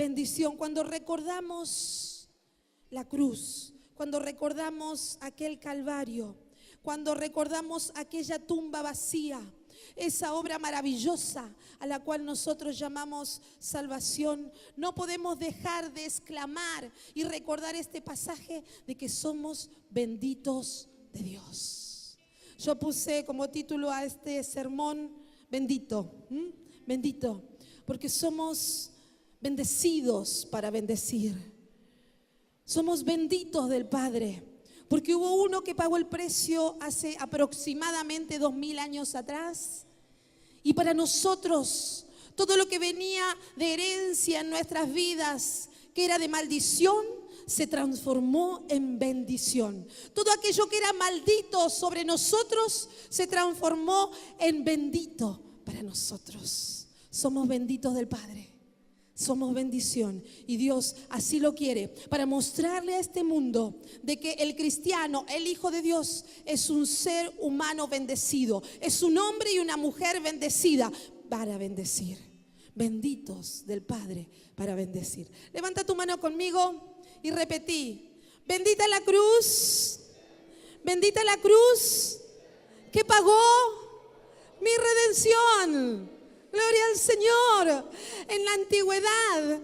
bendición. Cuando recordamos la cruz, cuando recordamos aquel Calvario, cuando recordamos aquella tumba vacía, esa obra maravillosa a la cual nosotros llamamos salvación, no podemos dejar de exclamar y recordar este pasaje de que somos benditos de Dios. Yo puse como título a este sermón, bendito, bendito, porque somos bendecidos para bendecir. Somos benditos del Padre, porque hubo uno que pagó el precio hace aproximadamente 2000 años atrás. Y para nosotros, todo lo que venía de herencia en nuestras vidas, que era de maldición, se transformó en bendición. Todo aquello que era maldito sobre nosotros, se transformó en bendito para nosotros. Somos benditos del Padre. Somos bendición y Dios así lo quiere para mostrarle a este mundo de que el cristiano, el Hijo de Dios, es un ser humano bendecido, es un hombre y una mujer bendecida para bendecir. Benditos del Padre para bendecir. Levanta tu mano conmigo y repetí: bendita la cruz que pagó mi redención. Gloria al Señor. En la antigüedad,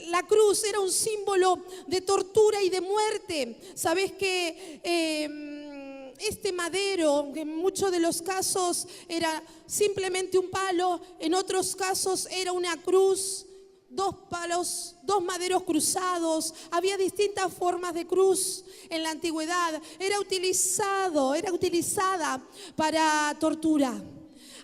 la cruz era un símbolo de tortura y de muerte. Sabes que este madero, que en muchos de los casos era simplemente un palo, en otros casos era una cruz, dos palos, dos maderos cruzados. Había distintas formas de cruz en la antigüedad. Era utilizada para tortura.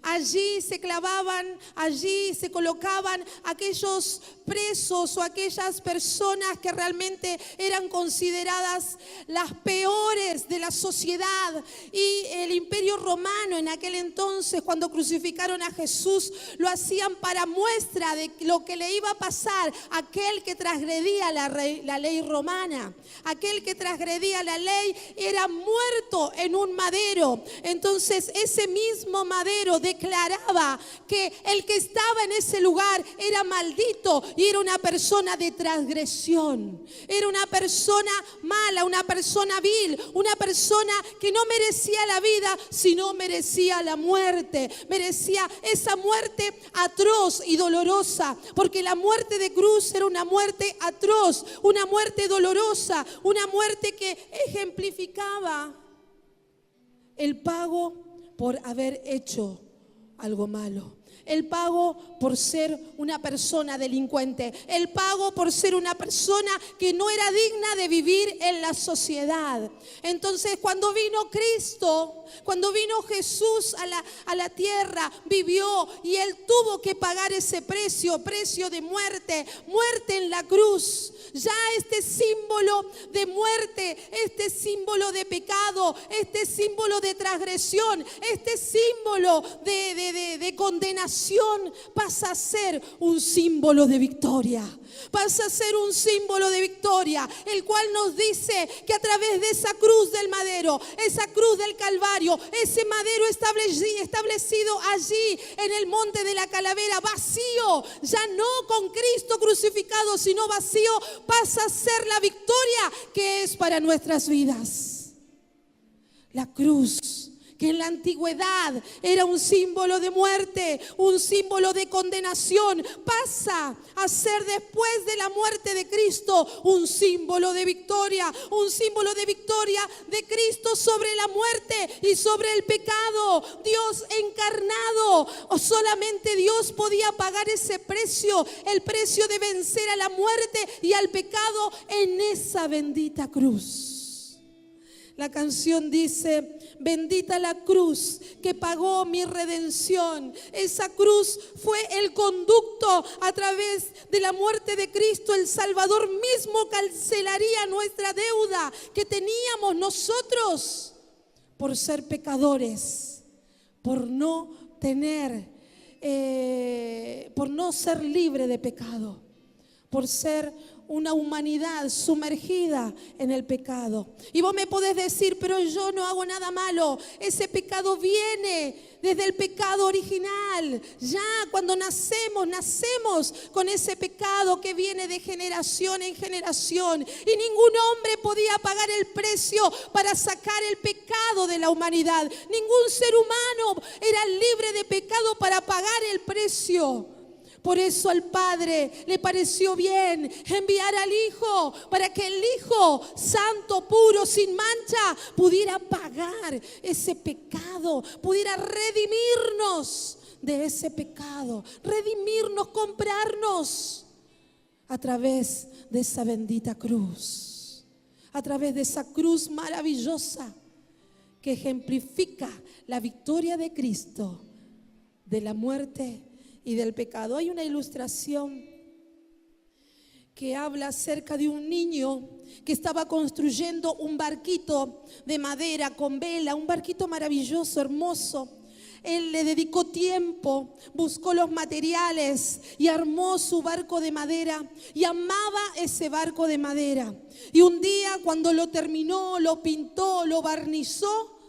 Allí se clavaban, allí se colocaban aquellos presos o aquellas personas que realmente eran consideradas las peores de la sociedad. Y el Imperio Romano en aquel entonces, cuando crucificaron a Jesús, lo hacían para muestra de lo que le iba a pasar a aquel que transgredía la ley romana. Aquel que transgredía la ley era muerto en un madero. Entonces ese mismo madero declaraba que el que estaba en ese lugar era maldito y era una persona de transgresión. Era una persona mala, una persona vil, una persona que no merecía la vida, sino merecía la muerte. Merecía esa muerte atroz y dolorosa, porque la muerte de cruz era una muerte atroz, una muerte dolorosa, una muerte que ejemplificaba el pago por haber hecho algo malo. El pago por ser una persona delincuente. El pago por ser una persona que no era digna de vivir en la sociedad. Entonces, cuando vino Cristo, cuando vino Jesús a la tierra, vivió y Él tuvo que pagar ese precio de muerte, muerte en la cruz. Ya este símbolo de muerte, este símbolo de pecado, este símbolo de transgresión, este símbolo de condenación, pasa a ser un símbolo de victoria. Pasa a ser un símbolo de victoria, el cual nos dice que a través de esa cruz del madero, esa cruz del Calvario, ese madero establecido allí en el monte de la calavera, vacío, ya no con Cristo crucificado, sino vacío, pasa a ser la victoria que es para nuestras vidas. La cruz, que en la antigüedad era un símbolo de muerte, un símbolo de condenación, pasa a ser después de la muerte de Cristo un símbolo de victoria de Cristo sobre la muerte y sobre el pecado. Dios encarnado, o solamente Dios podía pagar ese precio, el precio de vencer a la muerte y al pecado en esa bendita cruz. La canción dice: bendita la cruz que pagó mi redención. Esa cruz fue el conducto a través de la muerte de Cristo. El Salvador mismo cancelaría nuestra deuda que teníamos nosotros por ser pecadores, por no ser libre de pecado, por ser una humanidad sumergida en el pecado. Y vos me podés decir, pero yo no hago nada malo. Ese pecado viene desde el pecado original. Ya cuando nacemos con ese pecado que viene de generación en generación. Y ningún hombre podía pagar el precio para sacar el pecado de la humanidad. Ningún ser humano era libre de pecado para pagar el precio. Por eso al Padre le pareció bien enviar al Hijo para que el Hijo santo, puro, sin mancha, pudiera pagar ese pecado, pudiera redimirnos de ese pecado, redimirnos, comprarnos a través de esa bendita cruz, a través de esa cruz maravillosa que ejemplifica la victoria de Cristo de la muerte y del pecado. Hay una ilustración que habla acerca de un niño que estaba construyendo un barquito de madera con vela, un barquito maravilloso, hermoso. Él le dedicó tiempo, buscó los materiales y armó su barco de madera y amaba ese barco de madera. Y un día cuando lo terminó, lo pintó, lo barnizó,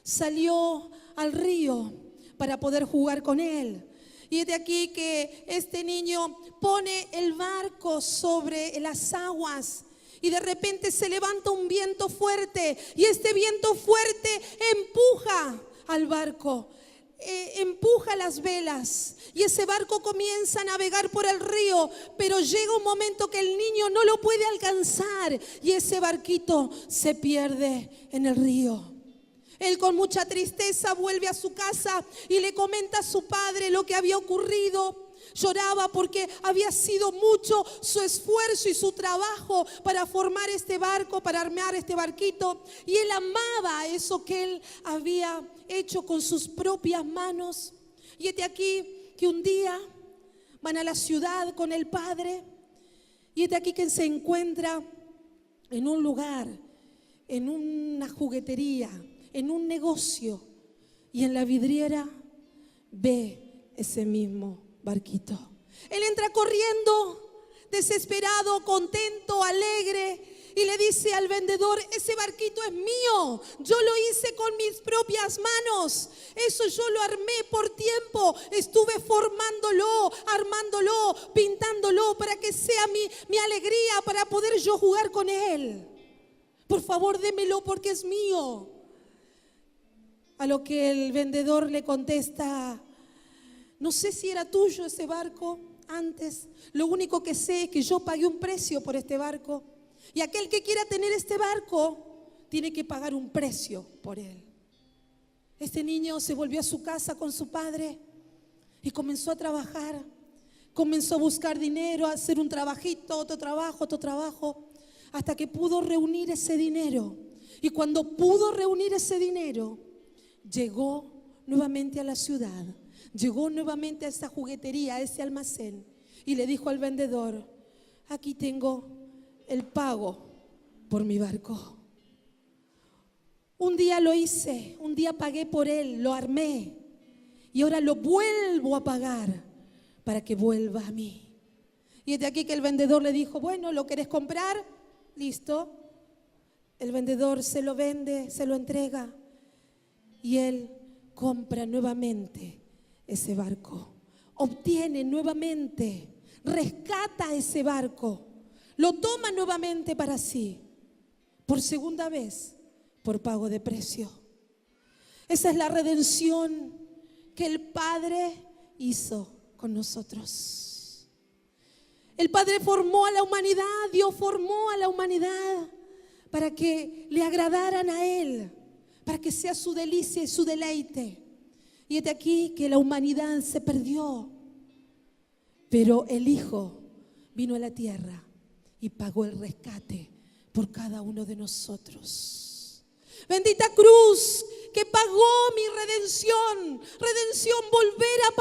salió al río para poder jugar con él. Y es de aquí que este niño pone el barco sobre las aguas y de repente se levanta un viento fuerte y este viento fuerte empuja al barco, empuja las velas y ese barco comienza a navegar por el río, pero llega un momento que el niño no lo puede alcanzar y ese barquito se pierde en el río. Él con mucha tristeza vuelve a su casa y le comenta a su padre lo que había ocurrido. Lloraba porque había sido mucho su esfuerzo y su trabajo para formar este barco, para armar este barquito. Y él amaba eso que él había hecho con sus propias manos. Y es de aquí que un día van a la ciudad con el padre. Y es de aquí que se encuentra en un lugar, en una juguetería, en un negocio, y en la vidriera ve ese mismo barquito. Él entra corriendo, desesperado, contento, alegre, y le dice al vendedor: ese barquito es mío, yo lo hice con mis propias manos, eso yo lo armé por tiempo, estuve formándolo, armándolo, pintándolo para que sea mi alegría, para poder yo jugar con él. Por favor, démelo porque es mío. A lo que el vendedor le contesta: no sé si era tuyo ese barco antes, lo único que sé es que yo pagué un precio por este barco y aquel que quiera tener este barco tiene que pagar un precio por él. Este niño se volvió a su casa con su padre y comenzó a trabajar, comenzó a buscar dinero, a hacer un trabajito, otro trabajo, hasta que pudo reunir ese dinero. Y cuando pudo reunir ese dinero, llegó nuevamente a la ciudad, llegó nuevamente a esa juguetería, a ese almacén, y le dijo al vendedor: aquí tengo el pago por mi barco. Un día lo hice, un día pagué por él, lo armé, y ahora lo vuelvo a pagar para que vuelva a mí. Y es de aquí que el vendedor le dijo: bueno, ¿lo querés comprar? Listo. El vendedor se lo vende, se lo entrega. Y él compra nuevamente ese barco, obtiene nuevamente, rescata ese barco, lo toma nuevamente para sí, por segunda vez, por pago de precio. Esa es la redención que el Padre hizo con nosotros. El Padre formó a la humanidad, Dios formó a la humanidad para que le agradaran a Él, para que sea su delicia y su deleite. Y es de aquí que la humanidad se perdió. Pero el Hijo vino a la tierra y pagó el rescate por cada uno de nosotros. Bendita cruz que pagó mi redención. Redención, volver a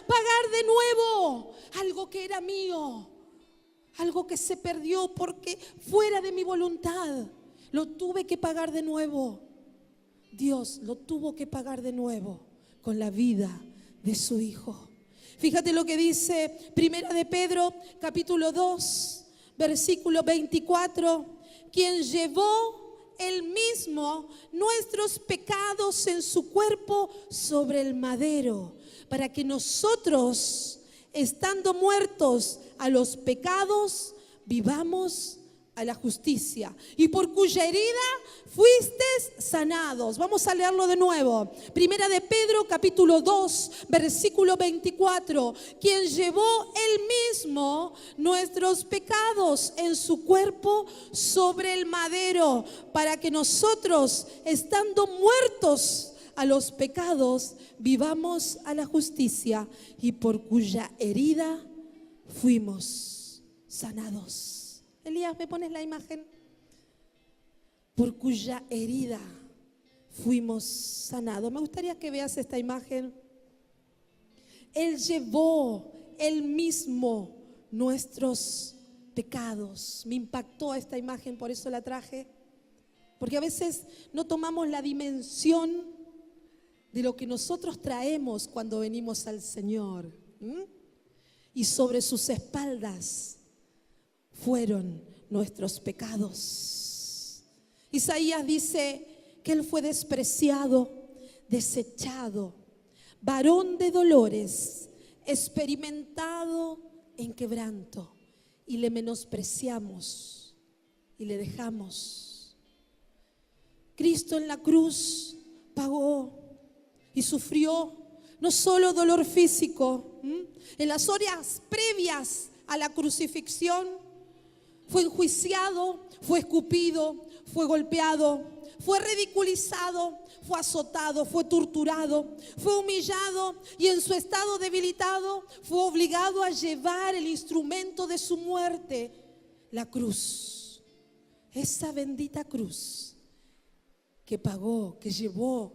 pagar de nuevo algo que era mío, algo que se perdió porque fuera de mi voluntad. Lo tuve que pagar de nuevo. Dios lo tuvo que pagar de nuevo con la vida de su Hijo. Fíjate lo que dice Primera de Pedro, capítulo 2, versículo 24, quien llevó él mismo nuestros pecados en su cuerpo sobre el madero, para que nosotros, estando muertos a los pecados, vivamos a la justicia, y por cuya herida fuisteis sanados. Vamos a leerlo de nuevo. Primera de Pedro, capítulo 2, versículo 24. Quien llevó él mismo nuestros pecados en su cuerpo sobre el madero, para que nosotros, estando muertos a los pecados, vivamos a la justicia, y por cuya herida fuimos sanados. Elías, ¿me pones la imagen? Por cuya herida fuimos sanados. Me gustaría que veas esta imagen. Él llevó él mismo nuestros pecados. Me impactó esta imagen, por eso la traje. Porque a veces no tomamos la dimensión de lo que nosotros traemos cuando venimos al Señor. Y sobre sus espaldas fueron nuestros pecados. Isaías dice que Él fue despreciado, desechado, varón de dolores, experimentado en quebranto, y le menospreciamos y le dejamos. Cristo en la cruz pagó y sufrió no solo dolor físico, en las horas previas a la crucifixión fue enjuiciado, fue escupido, fue golpeado, fue ridiculizado, fue azotado, fue torturado, fue humillado, y en su estado debilitado fue obligado a llevar el instrumento de su muerte, la cruz. Esa bendita cruz que pagó, que llevó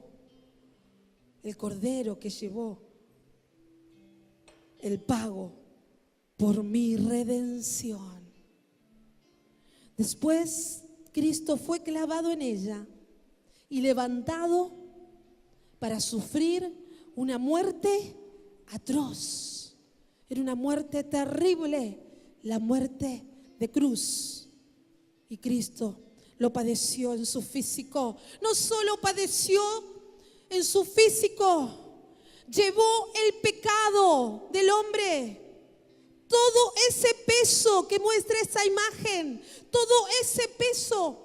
el cordero, que llevó el pago por mi redención. Después Cristo fue clavado en ella y levantado para sufrir una muerte atroz. Era una muerte terrible, la muerte de cruz. Y Cristo lo padeció en su físico. No solo padeció en su físico, llevó el pecado del hombre. Todo ese peso que muestra esa imagen, todo ese peso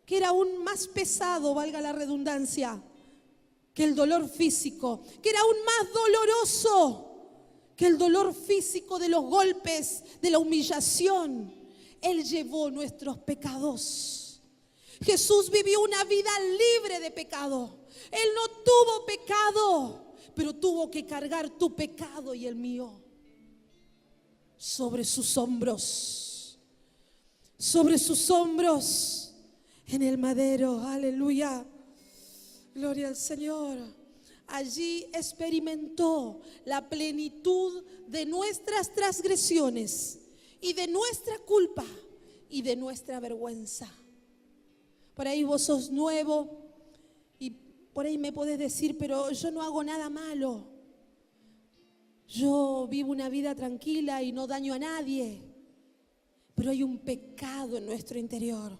que era aún más pesado, valga la redundancia, que el dolor físico, que era aún más doloroso que el dolor físico de los golpes, de la humillación. Él llevó nuestros pecados. Jesús vivió una vida libre de pecado. Él no tuvo pecado, pero tuvo que cargar tu pecado y el mío sobre sus hombros, en el madero. Aleluya, gloria al Señor. Allí experimentó la plenitud de nuestras transgresiones y de nuestra culpa y de nuestra vergüenza. Por ahí vos sos nuevo y por ahí me podés decir, pero yo no hago nada malo. Yo vivo una vida tranquila y no daño a nadie. Pero hay un pecado en nuestro interior.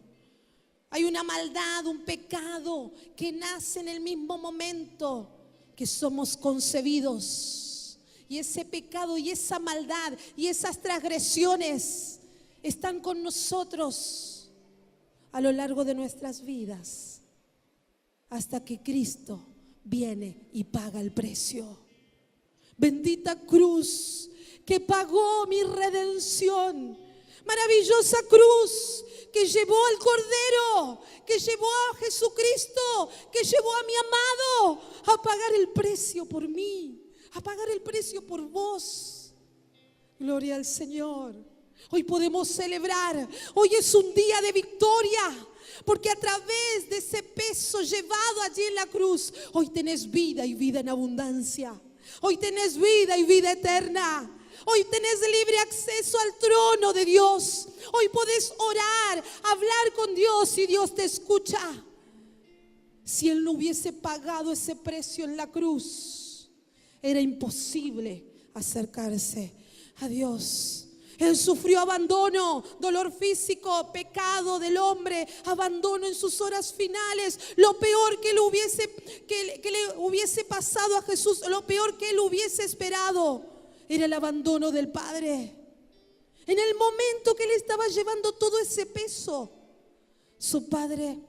Hay una maldad, un pecado que nace en el mismo momento que somos concebidos. Y ese pecado y esa maldad y esas transgresiones están con nosotros a lo largo de nuestras vidas, hasta que Cristo viene y paga el precio. Bendita cruz que pagó mi redención. Maravillosa cruz que llevó al Cordero, que llevó a Jesucristo, que llevó a mi amado a pagar el precio por mí, a pagar el precio por vos. Gloria al Señor. Hoy podemos celebrar, hoy es un día de victoria, porque a través de ese peso llevado allí en la cruz, hoy tenés vida y vida en abundancia. Hoy tenés vida y vida eterna. Hoy tenés libre acceso al trono de Dios. Hoy podés orar, hablar con Dios y Dios te escucha. Si Él no hubiese pagado ese precio en la cruz, era imposible acercarse a Dios. Él sufrió abandono, dolor físico, pecado del hombre, abandono en sus horas finales. Lo peor que le hubiese pasado a Jesús, lo peor que él hubiese esperado, era el abandono del Padre. En el momento que él estaba llevando todo ese peso, su Padre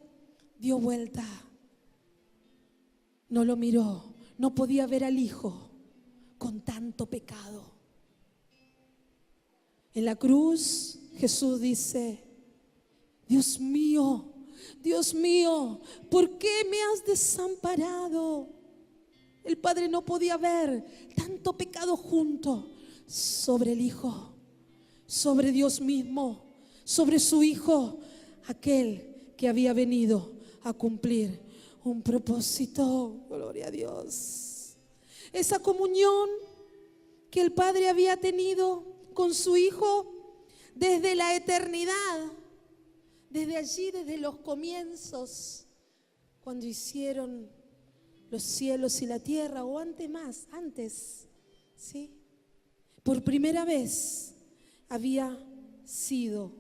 dio vuelta. No lo miró, no podía ver al Hijo con tanto pecado. En la cruz Jesús dice: Dios mío, ¿por qué me has desamparado? El Padre no podía ver tanto pecado junto sobre el Hijo, sobre Dios mismo, sobre su Hijo, aquel que había venido a cumplir un propósito. Gloria a Dios. Esa comunión que el Padre había tenido con su Hijo desde la eternidad, desde allí, desde los comienzos, cuando hicieron los cielos y la tierra, o antes, ¿sí? Por primera vez había sido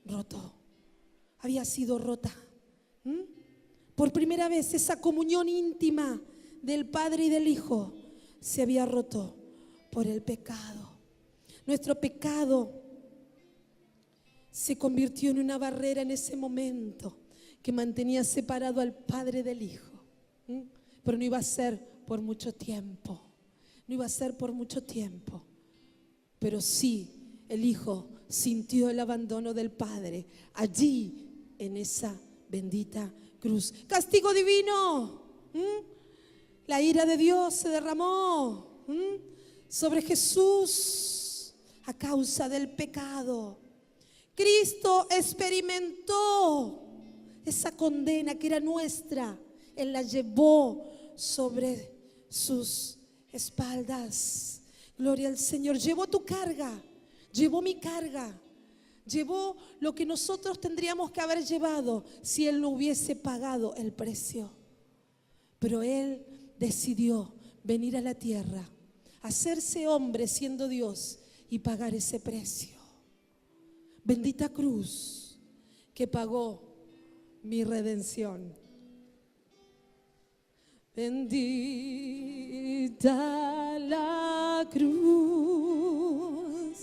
roto, había sido rota. Por primera vez esa comunión íntima del Padre y del Hijo se había roto por el pecado. Nuestro pecado se convirtió en una barrera en ese momento que mantenía separado al Padre del Hijo. Pero no iba a ser por mucho tiempo. No iba a ser por mucho tiempo. Pero sí, el Hijo sintió el abandono del Padre allí en esa bendita cruz. Castigo divino. La ira de Dios se derramó sobre Jesús a causa del pecado. Cristo experimentó esa condena que era nuestra. Él la llevó sobre sus espaldas. Gloria al Señor. Llevó tu carga, llevó mi carga, llevó lo que nosotros tendríamos que haber llevado si Él no hubiese pagado el precio. Pero Él decidió venir a la tierra, hacerse hombre siendo Dios y pagar ese precio. Bendita cruz que pagó mi redención. Bendita la cruz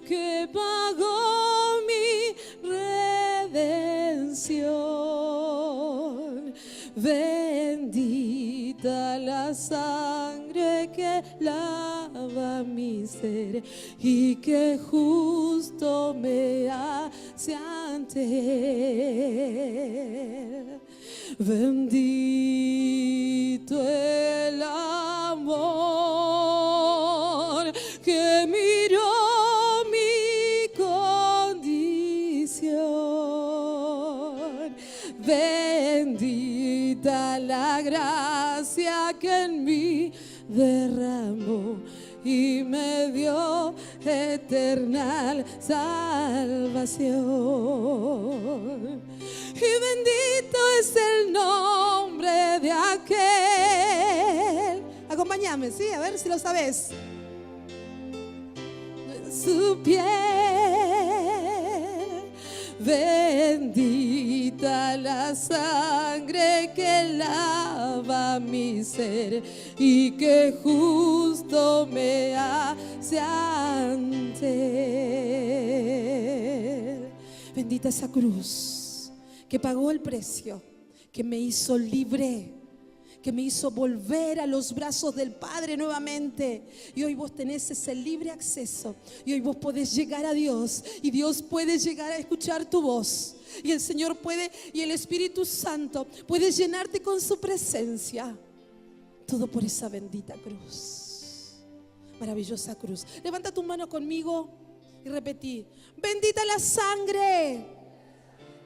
que pagó mi redención. Bendita la sangre que lava mi ser y que justo me hace ante Él. Bendito el amor que miró mi condición. Bendita la gracia que en mí derramó y me dio eterna salvación. Y bendito es el nombre de aquel. Acompáñame, sí, a ver si lo sabes. Su piel, bendita la sangre que lava mi ser y que justo me hace ante Él. Bendita esa cruz que pagó el precio, que me hizo libre, que me hizo volver a los brazos del Padre nuevamente. Y hoy vos tenés ese libre acceso. Y hoy vos podés llegar a Dios. Y Dios puede llegar a escuchar tu voz. Y el Señor puede, y el Espíritu Santo puede llenarte con su presencia. Todo por esa bendita cruz. Maravillosa cruz. Levanta tu mano conmigo y repetí: bendita la sangre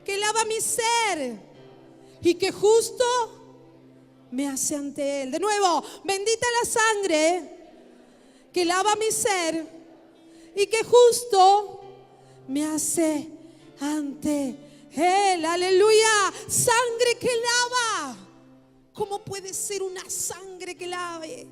que lava mi ser y que justo me hace ante Él. De nuevo, bendita la sangre que lava mi ser y que justo me hace ante Él. Aleluya. Sangre que lava. ¿Cómo puede ser una sangre que lave?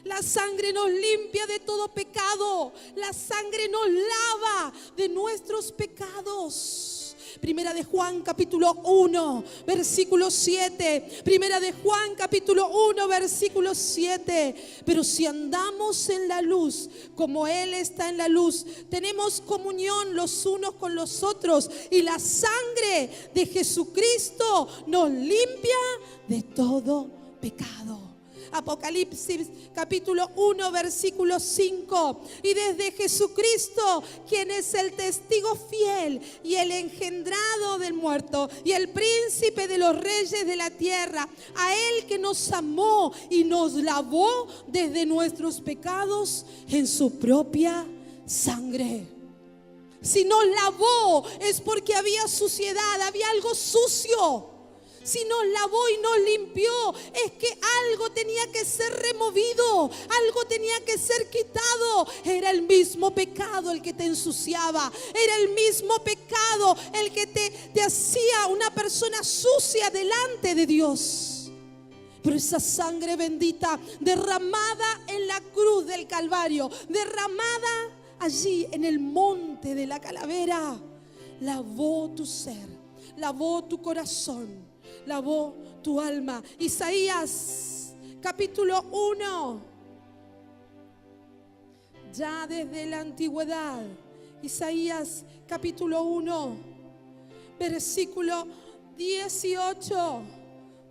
La sangre nos limpia de todo pecado. La sangre nos lava de nuestros pecados. Primera de Juan capítulo 1 versículo 7. Primera de Juan capítulo 1 versículo 7. Pero si andamos en la luz como Él está en la luz, tenemos comunión los unos con los otros, y la sangre de Jesucristo nos limpia de todo pecado. Apocalipsis capítulo 1 versículo 5. Y desde Jesucristo, quien es el testigo fiel y el engendrado del muerto y el príncipe de los reyes de la tierra, a Él que nos amó y nos lavó desde nuestros pecados en su propia sangre. Si nos lavó es porque había suciedad, había algo sucio. Si nos lavó y nos limpió, es que algo tenía que ser removido, algo tenía que ser quitado. Era el mismo pecado el que te ensuciaba, era el mismo pecado el que te hacía una persona sucia delante de Dios. Pero esa sangre bendita derramada en la cruz del Calvario, derramada allí en el monte de la calavera, lavó tu ser, lavó tu corazón, lavó tu alma. Isaías capítulo 1. Ya desde la antigüedad, Isaías capítulo 1 versículo 18.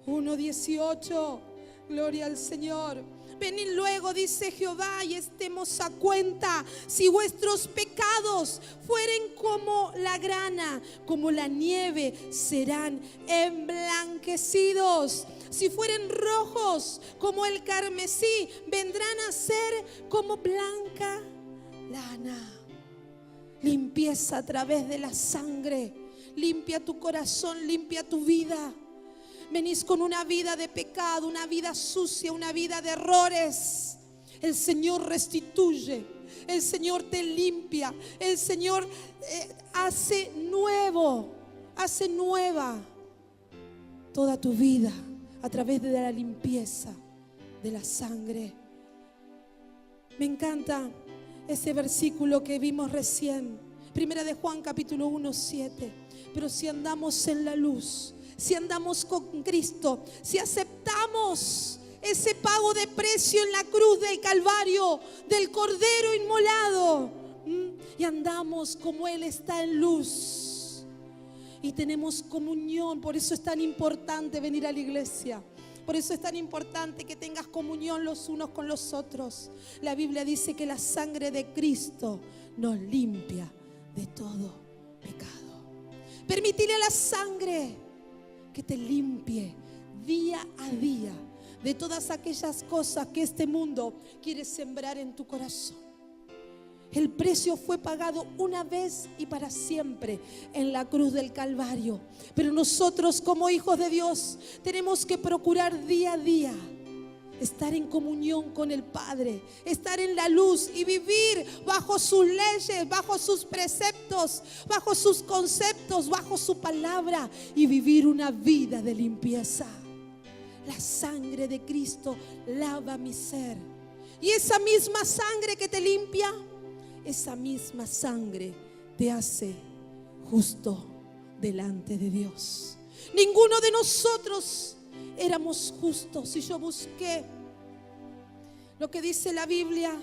1:18. Gloria al Señor. Venid luego, dice Jehová, y estemos a cuenta. Si vuestros pecados fueren como la grana, como la nieve, serán emblanquecidos. Si fueren rojos como el carmesí, vendrán a ser como blanca lana. Limpieza a través de la sangre. Limpia tu corazón, limpia tu vida. Venís con una vida de pecado, una vida sucia, una vida de errores. El Señor restituye, el Señor te limpia, el Señor hace nuevo, hace nueva toda tu vida a través de la limpieza de la sangre. Me encanta ese versículo que vimos recién, Primera de Juan capítulo 1, 7. Pero si andamos en la luz, si andamos con Cristo, si aceptamos ese pago de precio en la cruz del Calvario, del Cordero inmolado, y andamos como Él está en luz, y tenemos comunión. Por eso es tan importante venir a la iglesia. Por eso es tan importante que tengas comunión los unos con los otros. La Biblia dice que la sangre de Cristo nos limpia de todo pecado. Permitile a la sangre que te limpie día a día de todas aquellas cosas que este mundo quiere sembrar en tu corazón. El precio fue pagado una vez y para siempre en la cruz del Calvario. Pero nosotros como hijos de Dios tenemos que procurar día a día estar en comunión con el Padre, estar en la luz y vivir bajo sus leyes, bajo sus preceptos, bajo sus conceptos, bajo su palabra, y vivir una vida de limpieza. La sangre de Cristo lava mi ser, y esa misma sangre que te limpia, esa misma sangre te hace justo delante de Dios. Ninguno de nosotros éramos justos. Y yo busqué lo que dice la Biblia.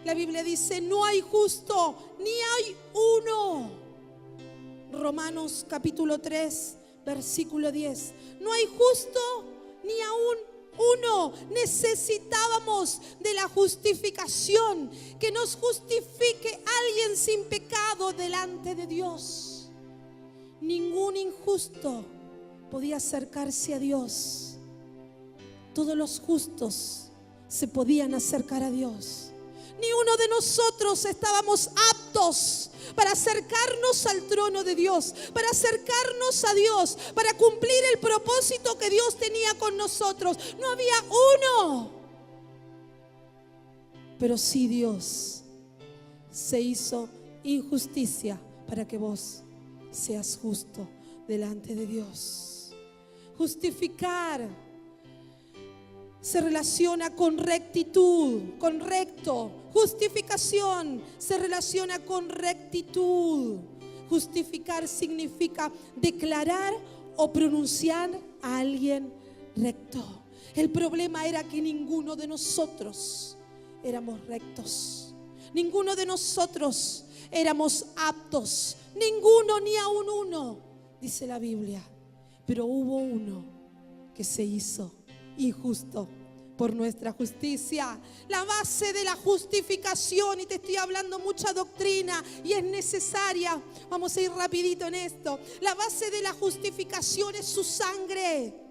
La Biblia dice: no hay justo, ni hay uno. Romanos capítulo 3 versículo 10. No hay justo ni aún uno. Necesitábamos de la justificación, que nos justifique alguien sin pecado delante de Dios. Ningún injusto podía acercarse a Dios. Todos los justos se podían acercar a Dios. Ni uno de nosotros estábamos aptos para acercarnos al trono de Dios, para acercarnos a Dios, para cumplir el propósito que Dios tenía con nosotros. No había uno. Pero sí, Dios se hizo injusticia para que vos seas justo delante de Dios. Justificar se relaciona con rectitud, con recto. Justificación se relaciona con rectitud. Justificar significa declarar o pronunciar a alguien recto. El problema era que ninguno de nosotros éramos rectos. Ninguno de nosotros éramos aptos. Ninguno, ni aun uno, dice la Biblia. Pero hubo uno que se hizo injusto por nuestra justicia. La base de la justificación, y te estoy hablando mucha doctrina y es necesaria, vamos a ir rapidito en esto. La base de la justificación es su sangre.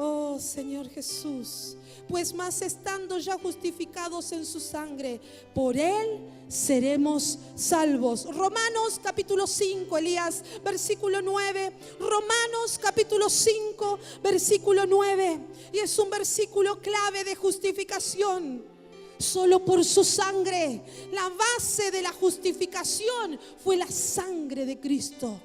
Oh Señor Jesús, pues más estando ya justificados en su sangre, por Él seremos salvos. Romanos capítulo 5, Elías, versículo 9. Romanos capítulo 5, versículo 9. Y es un versículo clave de justificación. Solo por su sangre. La base de la justificación fue la sangre de Cristo.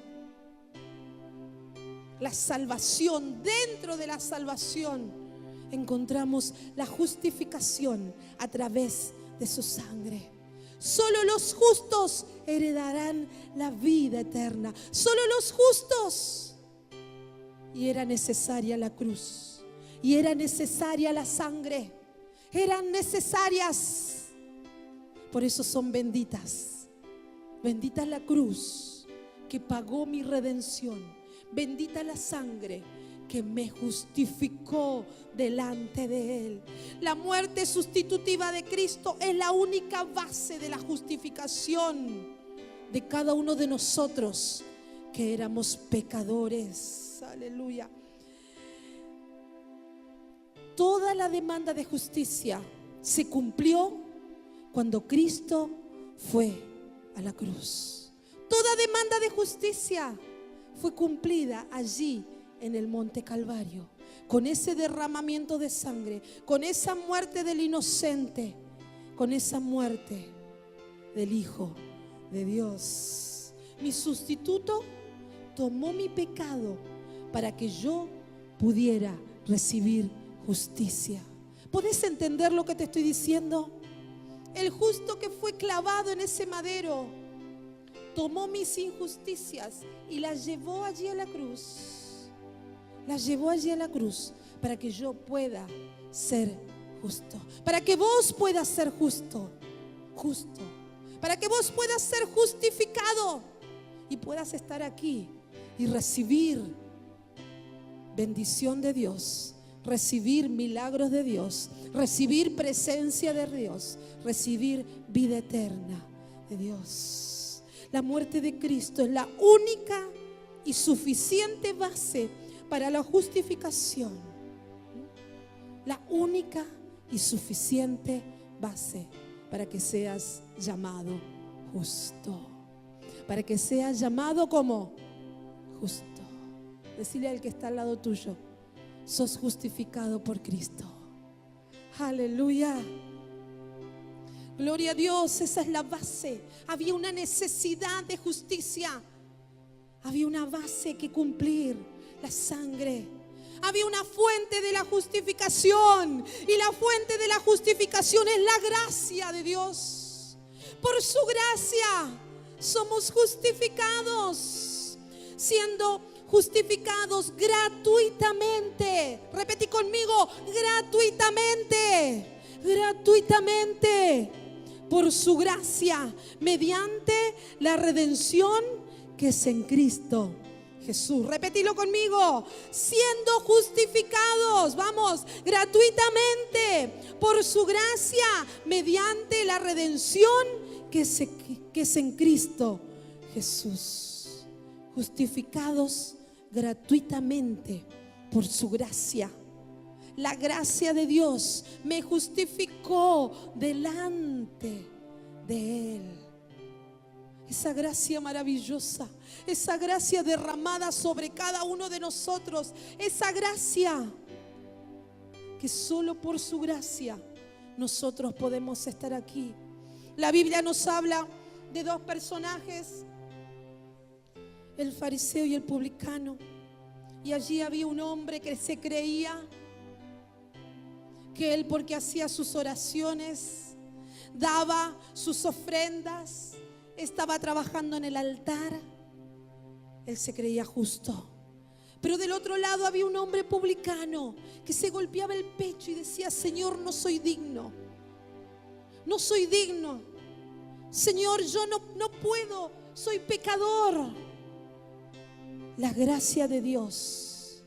La salvación, dentro de la salvación encontramos la justificación a través de su sangre. Solo los justos heredarán la vida eterna. Solo los justos. Y era necesaria la cruz. Y era necesaria la sangre. Eran necesarias. Por eso son benditas. Bendita la cruz que pagó mi redención. Bendita la sangre que me justificó delante de Él. La muerte sustitutiva de Cristo es la única base de la justificación de cada uno de nosotros que éramos pecadores. Aleluya. Toda la demanda de justicia se cumplió cuando Cristo fue a la cruz. Toda demanda de justicia fue cumplida allí en el monte Calvario, con ese derramamiento de sangre, con esa muerte del inocente, con esa muerte del Hijo de Dios. Mi sustituto tomó mi pecado para que yo pudiera recibir justicia. ¿Puedes entender lo que te estoy diciendo? El justo que fue clavado en ese madero tomó mis injusticias y las llevó allí a la cruz. Las llevó allí a la cruz para que yo pueda ser justo. Para que vos puedas ser justo. Justo. Para que vos puedas ser justificado y puedas estar aquí y recibir bendición de Dios, recibir milagros de Dios, recibir presencia de Dios, recibir vida eterna de Dios. La muerte de Cristo es la única y suficiente base para la justificación. La única y suficiente base para que seas llamado justo. Para que seas llamado como justo. Decirle al que está al lado tuyo: sos justificado por Cristo. Aleluya. Gloria a Dios, esa es la base. Había una necesidad de justicia. Había una base que cumplir, la sangre. Había una fuente de la justificación. Y la fuente de la justificación es la gracia de Dios. Por su gracia somos justificados, siendo justificados gratuitamente. Repetí conmigo: gratuitamente. Gratuitamente. Por su gracia, mediante la redención que es en Cristo Jesús. Repetilo conmigo: siendo justificados, vamos, gratuitamente, por su gracia, mediante la redención que es en Cristo Jesús. Justificados gratuitamente por su gracia. La gracia de Dios me justificó delante de Él. Esa gracia maravillosa, esa gracia derramada sobre cada uno de nosotros, esa gracia que solo por su gracia nosotros podemos estar aquí. La Biblia nos habla de dos personajes, el fariseo y el publicano. Y allí había un hombre que se creía que él, porque hacía sus oraciones, daba sus ofrendas, estaba trabajando en el altar, él se creía justo. Pero del otro lado había un hombre publicano que se golpeaba el pecho y decía: Señor, no soy digno. No soy digno. Señor, yo no puedo. Soy pecador. La gracia de Dios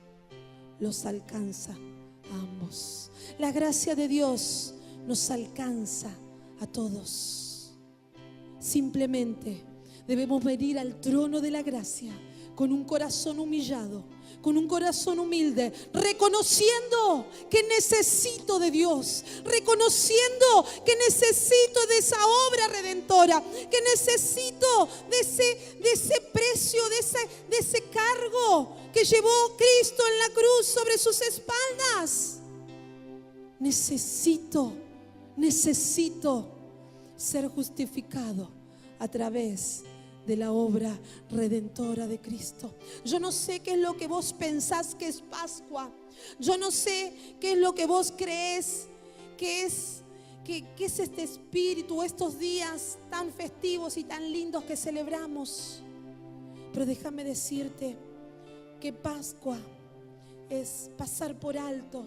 los alcanza a ambos. La gracia de Dios nos alcanza a todos. Simplemente debemos venir al trono de la gracia con un corazón humillado, con un corazón humilde, reconociendo que necesito de Dios, reconociendo que necesito de esa obra redentora, que necesito de ese precio, de ese cargo que llevó Cristo en la cruz sobre sus espaldas. Necesito ser justificado a través de la obra redentora de Cristo. Yo no sé qué es lo que vos pensás que es Pascua. Yo no sé qué es lo que vos crees que es este espíritu, estos días tan festivos y tan lindos que celebramos. Pero déjame decirte que Pascua es pasar por alto.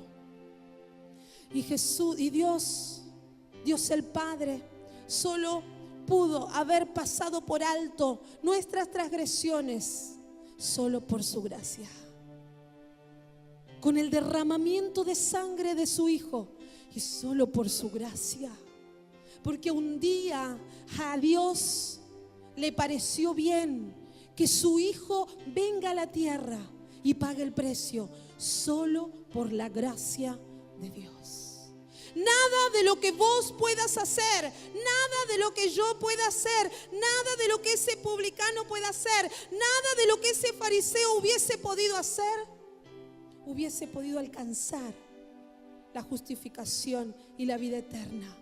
Y Jesús y Dios el Padre, solo pudo haber pasado por alto nuestras transgresiones solo por su gracia. Con el derramamiento de sangre de su Hijo y solo por su gracia. Porque un día a Dios le pareció bien que su Hijo venga a la tierra y pague el precio solo por la gracia de Dios. Nada de lo que vos puedas hacer, nada de lo que yo pueda hacer, nada de lo que ese publicano pueda hacer, nada de lo que ese fariseo hubiese podido hacer, hubiese podido alcanzar la justificación y la vida eterna.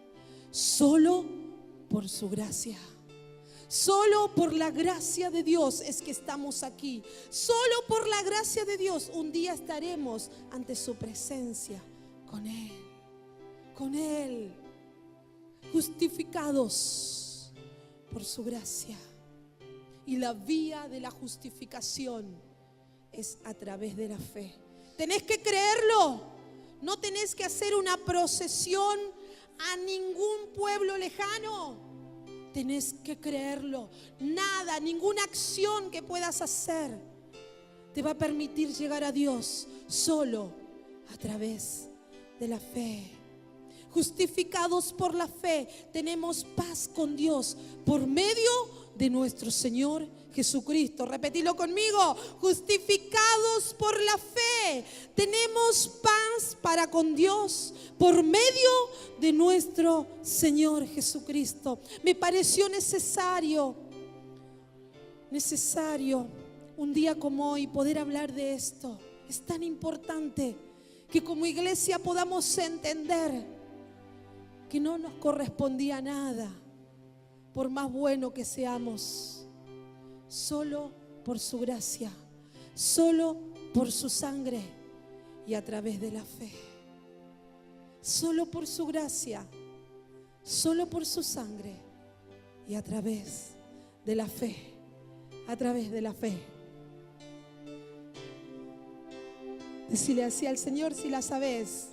Solo por su gracia. Solo por la gracia de Dios es que estamos aquí. Solo por la gracia de Dios un día estaremos ante su presencia con Él. Con Él, justificados por su gracia. Y la vía de la justificación es a través de la fe. Tenés que creerlo. No tenés que hacer una procesión a ningún pueblo lejano. Tenés que creerlo. Nada, ninguna acción que puedas hacer te va a permitir llegar a Dios, solo a través de la fe. Justificados por la fe, tenemos paz con Dios por medio de nuestro Señor Jesucristo. Repetilo conmigo: justificados por la fe, tenemos paz para con Dios por medio de nuestro Señor Jesucristo. Me pareció necesario un día como hoy poder hablar de esto. Es tan importante que como iglesia podamos entender que no nos correspondía nada, por más bueno que seamos, solo por su gracia, solo por su sangre y a través de la fe. Solo por su gracia, solo por su sangre y a través de la fe, a través de la fe. Decile así al Señor si la sabes,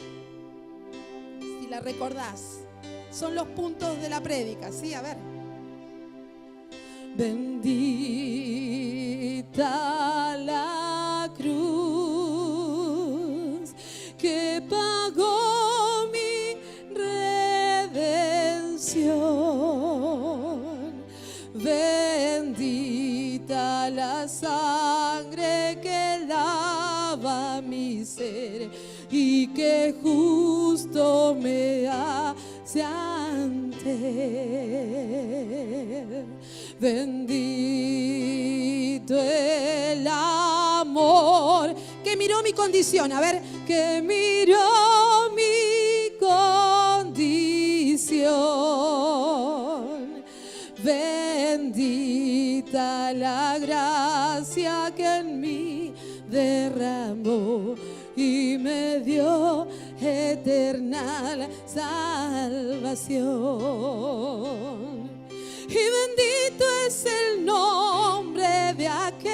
si la recordás. Son los puntos de la prédica, ¿sí? A ver. Bendita la cruz que pagó mi redención. Bendita la sangre que lava mi ser y que justo me hace ante. Bendito el amor que miró mi condición. A ver, que miró mi condición. Bendita la gracia que en mí derramó y me dio eterna salvación. Y bendito es el nombre de aquel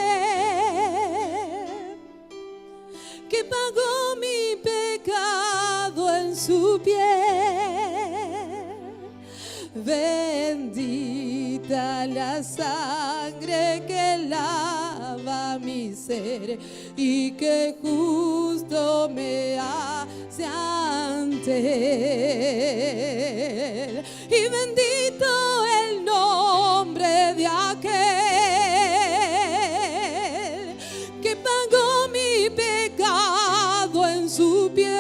que pagó mi pecado en su piel. Bendita la sangre que lava mi ser y que justo me hace ante él. Y bendito el nombre de aquel que pagó mi pecado en su piel.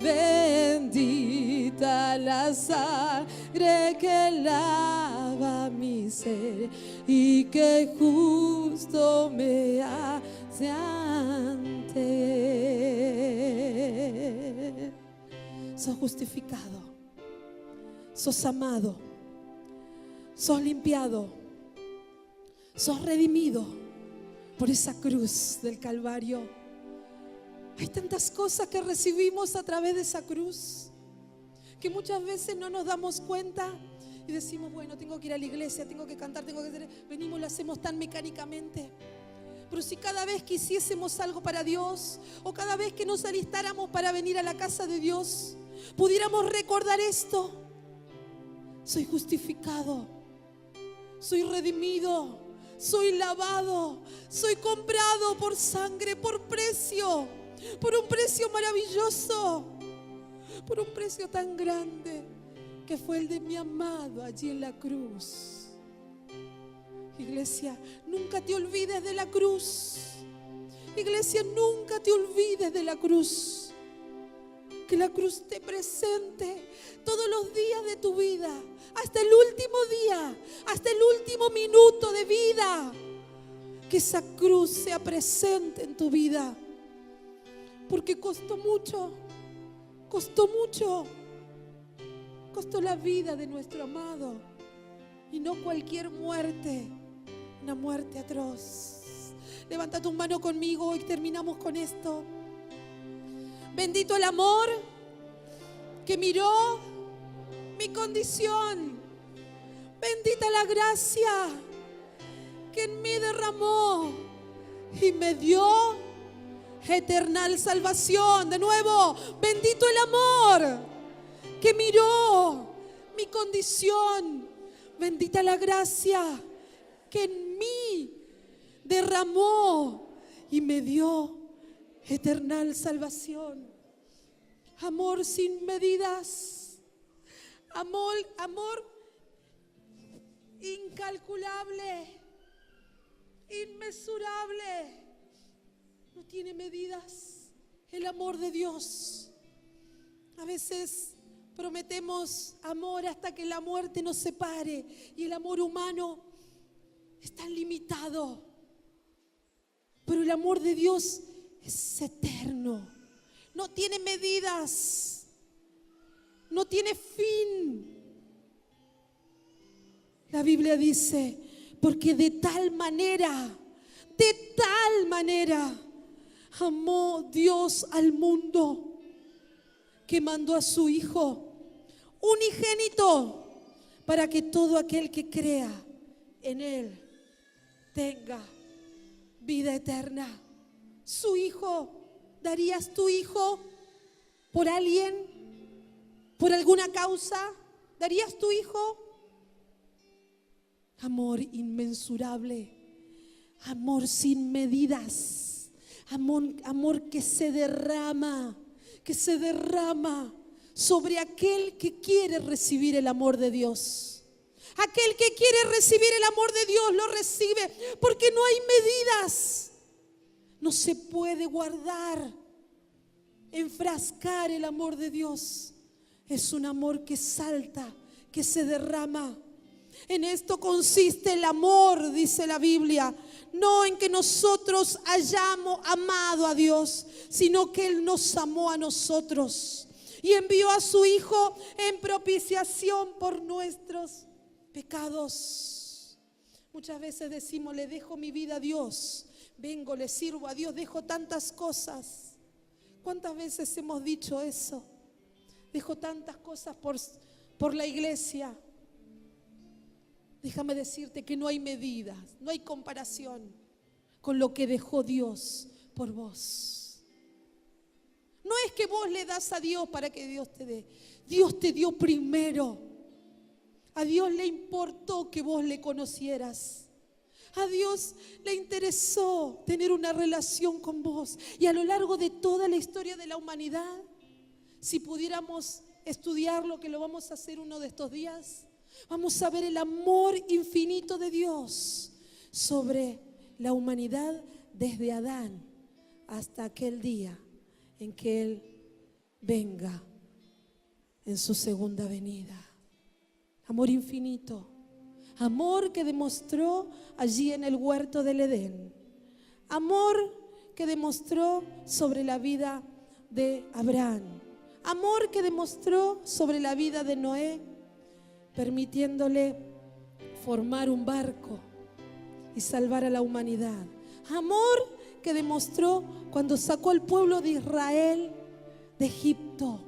Bendita la sangre que lava mi ser y que justo me hace ante él. Sos justificado, sos amado, sos limpiado, sos redimido por esa cruz del Calvario. Hay tantas cosas que recibimos a través de esa cruz que muchas veces no nos damos cuenta y decimos, bueno, tengo que ir a la iglesia, tengo que cantar, tengo que hacer. Venimos, lo hacemos tan mecánicamente. Pero si cada vez que hiciésemos algo para Dios, o cada vez que nos alistáramos para venir a la casa de Dios, pudiéramos recordar esto: soy justificado, soy redimido, soy lavado, soy comprado por sangre, por precio, por un precio maravilloso, por un precio tan grande que fue el de mi amado allí en la cruz. Iglesia, nunca te olvides de la cruz. Iglesia, nunca te olvides de la cruz. Que la cruz te presente todos los días de tu vida, hasta el último día, hasta el último minuto de vida. Que esa cruz sea presente en tu vida, porque costó mucho, costó mucho. Costó la vida de nuestro amado, y no cualquier muerte, una muerte atroz. Levanta tu mano conmigo y terminamos con esto. Bendito el amor que miró mi condición. Bendita la gracia que en mí derramó y me dio eterna salvación. De nuevo, bendito el amor que miró mi condición. Bendita la gracia que en mí derramó y me dio eterna salvación. Amor sin medidas, amor incalculable, inmesurable, no tiene medidas el amor de Dios. A veces prometemos amor hasta que la muerte nos separe, y el amor humano es tan limitado. Pero el amor de Dios es eterno, no tiene medidas, no tiene fin. La Biblia dice, porque de tal manera amó Dios al mundo, que mandó a su Hijo unigénito, para que todo aquel que crea en Él tenga vida eterna. Su Hijo. ¿Darías tu hijo por alguien? ¿Por alguna causa? ¿Darías tu hijo? Amor inmensurable, amor sin medidas, amor que se derrama sobre aquel que quiere recibir el amor de Dios. Aquel que quiere recibir el amor de Dios lo recibe, porque no hay medidas. No se puede guardar, enfrascar el amor de Dios. Es un amor que salta, que se derrama. En esto consiste el amor, dice la Biblia, no en que nosotros hayamos amado a Dios, sino que Él nos amó a nosotros y envió a su Hijo en propiciación por nuestros pecados. Muchas veces decimos, le dejo mi vida a Dios, vengo, le sirvo a Dios, dejo tantas cosas. ¿Cuántas veces hemos dicho eso? Dejo tantas cosas por la iglesia. Déjame decirte que no hay medidas, no hay comparación con lo que dejó Dios por vos. No es que vos le das a Dios para que Dios te dé. Dios te dio primero. A Dios le importó que vos le conocieras. A Dios le interesó tener una relación con vos. Y a lo largo de toda la historia de la humanidad, si pudiéramos estudiarlo, que lo vamos a hacer uno de estos días, vamos a ver el amor infinito de Dios sobre la humanidad desde Adán hasta aquel día en que Él venga en su segunda venida. Amor infinito, amor que demostró allí en el huerto del Edén, amor que demostró sobre la vida de Abraham, amor que demostró sobre la vida de Noé, permitiéndole formar un barco y salvar a la humanidad. Amor que demostró cuando sacó al pueblo de Israel de Egipto.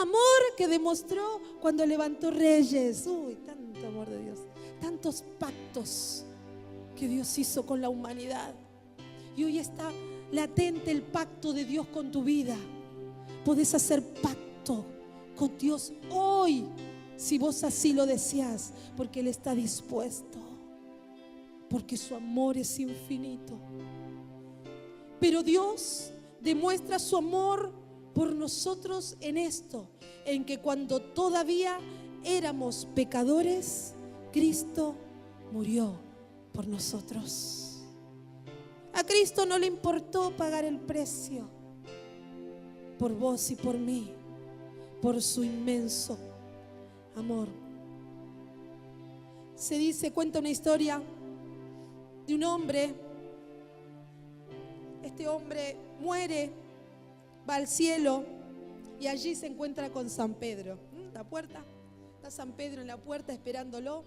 Amor que demostró cuando levantó reyes. Uy, tanto amor de Dios. Tantos pactos que Dios hizo con la humanidad. Y hoy está latente el pacto de Dios con tu vida. Podés hacer pacto con Dios hoy, si vos así lo deseas, porque Él está dispuesto, porque su amor es infinito. Pero Dios demuestra su amor por nosotros en esto, en que cuando todavía éramos pecadores, Cristo murió por nosotros. A Cristo no le importó pagar el precio por vos y por mí, por su inmenso amor. Se dice, cuenta una historia de un hombre. Este hombre muere, va al cielo y allí se encuentra con San Pedro. La puerta, está San Pedro en la puerta esperándolo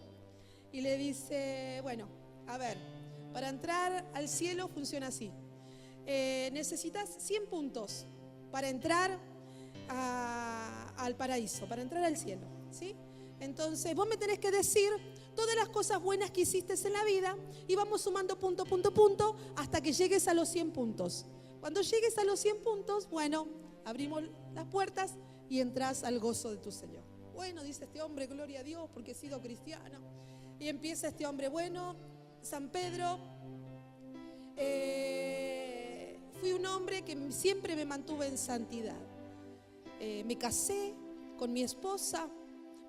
y le dice, bueno, a ver, para entrar al cielo funciona así. Necesitas 100 puntos para entrar al paraíso, para entrar al cielo, ¿sí? Entonces vos me tenés que decir todas las cosas buenas que hiciste en la vida y vamos sumando punto, punto, punto hasta que llegues a los 100 puntos. Cuando llegues a los 100 puntos, bueno, abrimos las puertas y entras al gozo de tu Señor. Bueno, dice este hombre, gloria a Dios porque he sido cristiano. Y empieza este hombre, bueno, San Pedro, fui un hombre que siempre me mantuve en santidad. Me casé con mi esposa,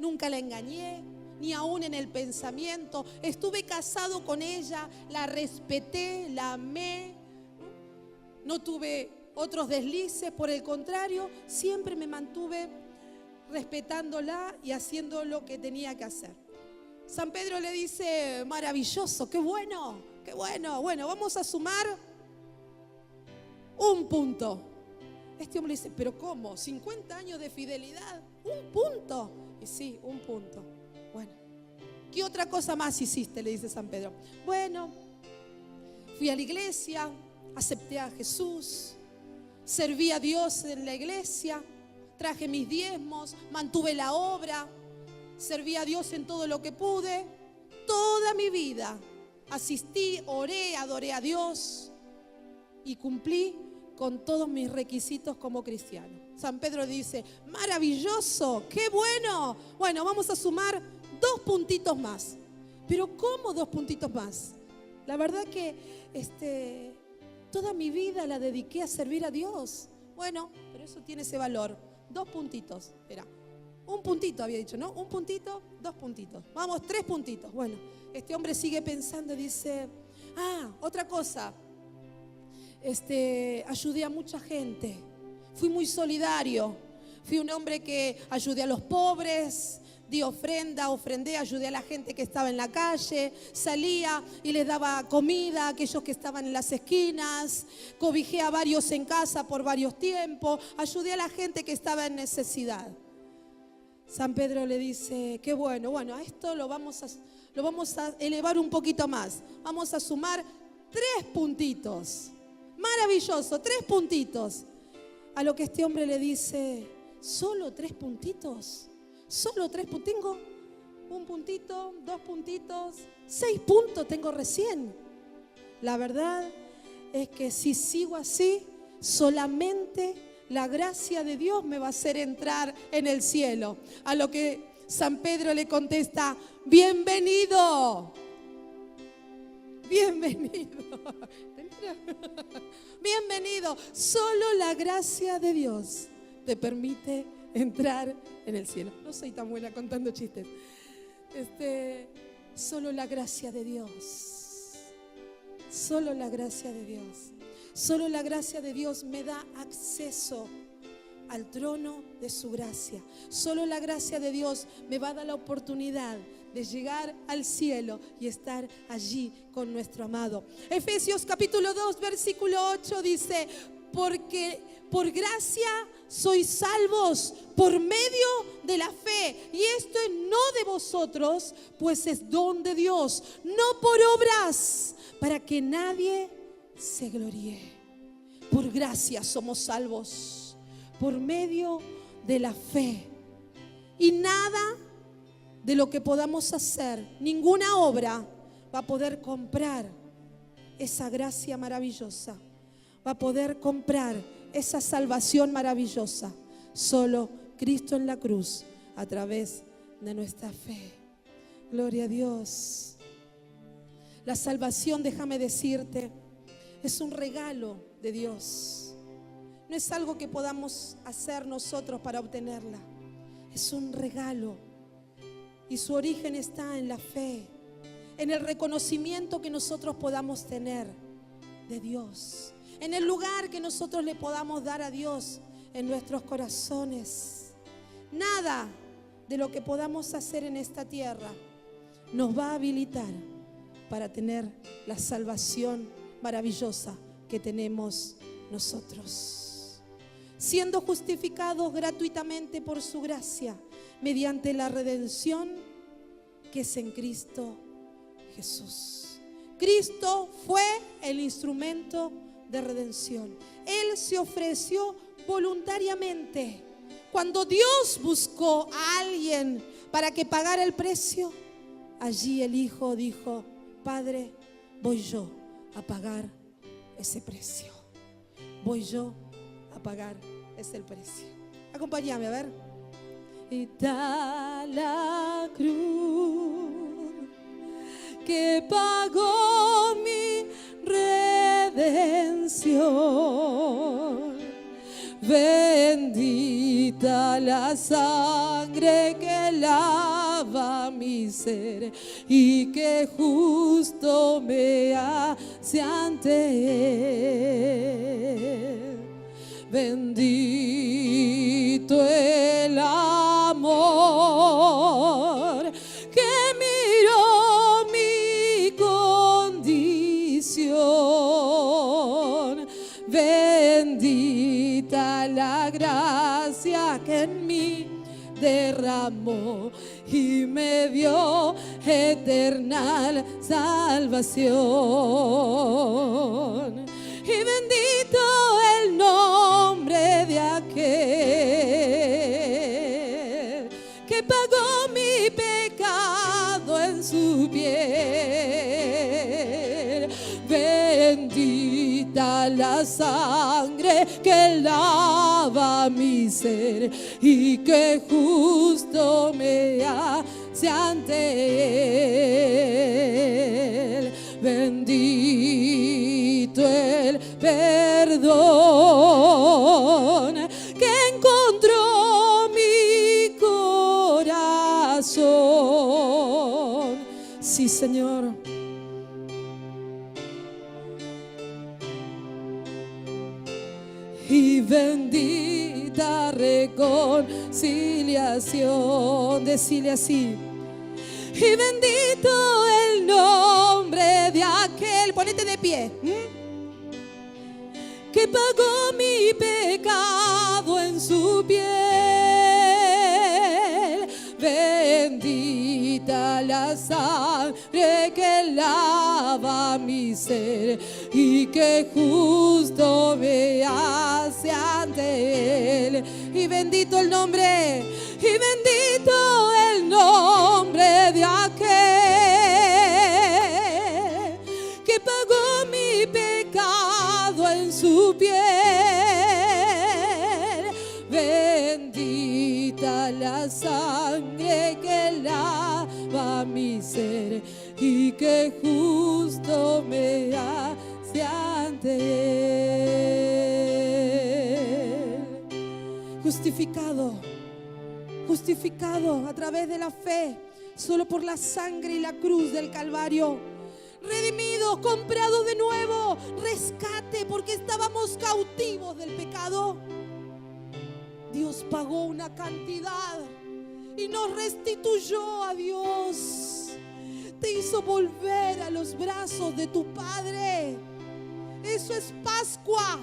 nunca la engañé, ni aún en el pensamiento. Estuve casado con ella, la respeté, la amé. No tuve otros deslices, por el contrario, siempre me mantuve respetándola y haciendo lo que tenía que hacer. San Pedro le dice, maravilloso, qué bueno, qué bueno. Bueno, vamos a sumar un punto. Este hombre dice, pero ¿cómo? 50 años de fidelidad, un punto. Y sí, un punto. Bueno, ¿qué otra cosa más hiciste? Le dice San Pedro. Bueno, fui a la iglesia, acepté a Jesús, serví a Dios en la iglesia, traje mis diezmos, mantuve la obra, serví a Dios en todo lo que pude. Toda mi vida asistí, oré, adoré a Dios y cumplí con todos mis requisitos como cristiano. San Pedro dice, maravilloso, qué bueno. Bueno, vamos a sumar 2 puntitos más. Pero ¿cómo 2 puntitos más? La verdad que toda mi vida la dediqué a servir a Dios. Bueno, pero eso tiene ese valor. 2 puntitos. Era un puntito, había dicho, ¿no? Un puntito, 2 puntitos. Vamos, 3 puntitos. Bueno, este hombre sigue pensando y dice, otra cosa. Ayudé a mucha gente. Fui muy solidario. Fui un hombre que ayudé a los pobres, di ofrenda, ofrendé, ayudé a la gente que estaba en la calle, salía y les daba comida a aquellos que estaban en las esquinas, cobijé a varios en casa por varios tiempos, ayudé a la gente que estaba en necesidad. San Pedro le dice, qué bueno, a esto lo vamos lo vamos a elevar un poquito más. Vamos a sumar 3 puntitos. Maravilloso, 3 puntitos. A lo que este hombre le dice, ¿solo 3 puntitos? ¿Solo 3 puntitos? Tengo 1 puntito, 2 puntitos, 6 puntos tengo recién. La verdad es que si sigo así, solamente la gracia de Dios me va a hacer entrar en el cielo. A lo que San Pedro le contesta, bienvenido. Bienvenido. Bienvenido. Solo la gracia de Dios te permite entrar en el cielo. No soy tan buena contando chistes. Solo la gracia de Dios. Solo la gracia de Dios. Solo la gracia de Dios me da acceso al trono de su gracia. Solo la gracia de Dios me va a dar la oportunidad de llegar al cielo y estar allí con nuestro amado. Efesios capítulo 2, versículo 8 dice, porque por gracia sois salvos por medio de la fe. Y esto es no de vosotros, pues es don de Dios, no por obras, para que nadie se gloríe. Por gracia somos salvos, por medio de la fe. Y nada de lo que podamos hacer, ninguna obra va a poder comprar esa gracia maravillosa, va a poder comprar esa salvación maravillosa. Solo Cristo en la cruz, a través de nuestra fe. Gloria a Dios. La salvación, déjame decirte, es un regalo de Dios. No es algo que podamos hacer nosotros para obtenerla. Es un regalo. Y su origen está en la fe, en el reconocimiento que nosotros podamos tener de Dios, en el lugar que nosotros le podamos dar a Dios en nuestros corazones. Nada de lo que podamos hacer en esta tierra nos va a habilitar para tener la salvación maravillosa que tenemos nosotros. Siendo justificados gratuitamente por su gracia, mediante la redención que es en Cristo Jesús. Cristo fue el instrumento de redención. Él se ofreció voluntariamente. Cuando Dios buscó a alguien para que pagara el precio, allí el Hijo dijo, Padre, voy yo a pagar ese precio. Voy yo a pagar ese precio. Acompáñame a ver. Y da la cruz que pagó mi redención. Bendita la sangre que lava mi ser y que justo me hace ante Él. Bendito el amor que miró mi condición. Bendita la gracia que en mí derramó y me dio eterna salvación. Y bendito el nombre de aquel que pagó mi pecado en su piel. Bendita la sangre que lava mi ser y que justo me hace ante Él. Bendito el perdón que encontró mi corazón. Sí, Señor. Y bendita reconciliación, decile así. Y bendito el nombre de aquel, ponete de pie, que pagó mi pecado en su piel. Bendito bendita la sangre que lava mi ser y que justo me hace ante Él. Y bendito el nombre, y bendito el nombre de aquel que pagó mi pecado en su piel. Bendita la sangre que lava mi ser y que justo me hace ante Él. Justificado, justificado a través de la fe, solo por la sangre y la cruz del Calvario. Redimido, comprado de nuevo, rescate, porque estábamos cautivos del pecado. Dios pagó una cantidad y nos restituyó a Dios. Te hizo volver a los brazos de tu Padre. Eso es Pascua.